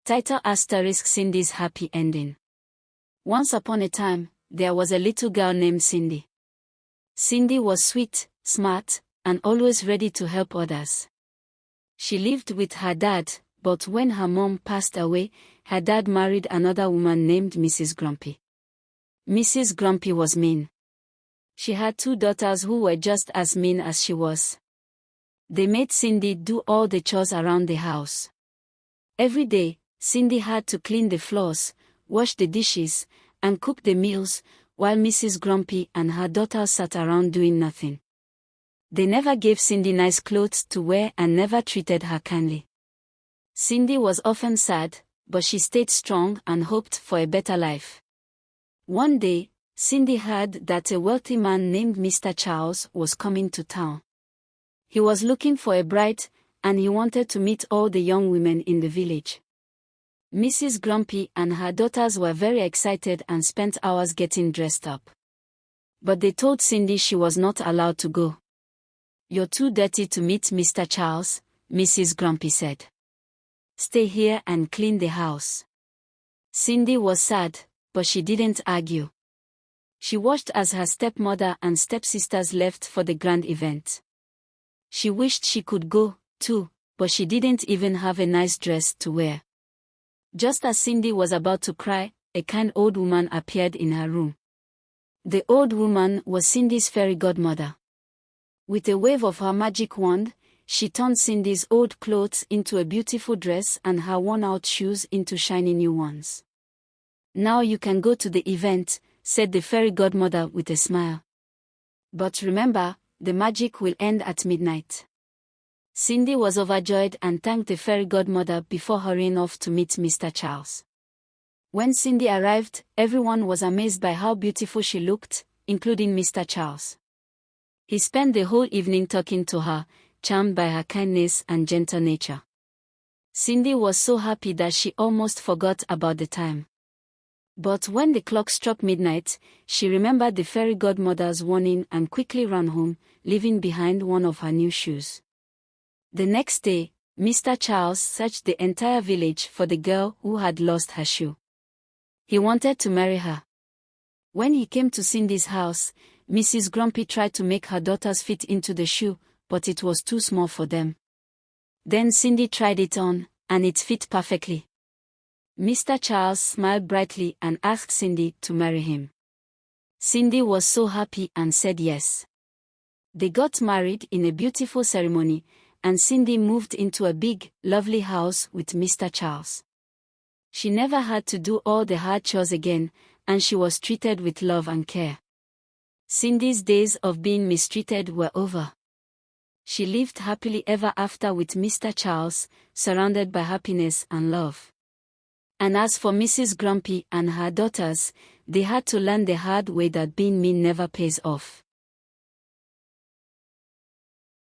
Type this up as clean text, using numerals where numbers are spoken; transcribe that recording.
Title * Cindy's happy ending. Once upon a time, there was a little girl named Cindy. Cindy was sweet, smart, and always ready to help others. She lived with her dad, but when her mom passed away, her dad married another woman named Mrs. Grumpy. Mrs. Grumpy was mean. She had 2 daughters who were just as mean as she was. They made Cindy do all the chores around the house. Every day, Cindy had to clean the floors, wash the dishes, and cook the meals, while Mrs. Grumpy and her daughters sat around doing nothing. They never gave Cindy nice clothes to wear and never treated her kindly. Cindy was often sad, but she stayed strong and hoped for a better life. One day, Cindy heard that a wealthy man named Mr. Charles was coming to town. He was looking for a bride, and he wanted to meet all the young women in the village. Mrs. Grumpy and her daughters were very excited and spent hours getting dressed up. But they told Cindy she was not allowed to go. "You're too dirty to meet Mr. Charles," Mrs. Grumpy said. "Stay here and clean the house." Cindy was sad, but she didn't argue. She watched as her stepmother and stepsisters left for the grand event. She wished she could go, too, but she didn't even have a nice dress to wear. Just as Cindy was about to cry, a kind old woman appeared in her room. The old woman was Cindy's fairy godmother. With a wave of her magic wand, she turned Cindy's old clothes into a beautiful dress and her worn-out shoes into shiny new ones. "Now you can go to the event," said the fairy godmother with a smile. "But remember, the magic will end at midnight." Cindy was overjoyed and thanked the fairy godmother before hurrying off to meet Mr. Charles. When Cindy arrived, everyone was amazed by how beautiful she looked, including Mr. Charles. He spent the whole evening talking to her, charmed by her kindness and gentle nature. Cindy was so happy that she almost forgot about the time. But when the clock struck midnight, she remembered the fairy godmother's warning and quickly ran home, leaving behind one of her new shoes. The next day, Mr. Charles searched the entire village for the girl who had lost her shoe. He wanted to marry her. When he came to Cindy's house, Mrs. Grumpy tried to make her daughters fit into the shoe, but it was too small for them. Then Cindy tried it on, and it fit perfectly. Mr. Charles smiled brightly and asked Cindy to marry him. Cindy was so happy and said yes. They got married in a beautiful ceremony, and Cindy moved into a big, lovely house with Mr. Charles. She never had to do all the hard chores again, and she was treated with love and care. Cindy's days of being mistreated were over. She lived happily ever after with Mr. Charles, surrounded by happiness and love. And as for Mrs. Grumpy and her daughters, they had to learn the hard way that being mean never pays off.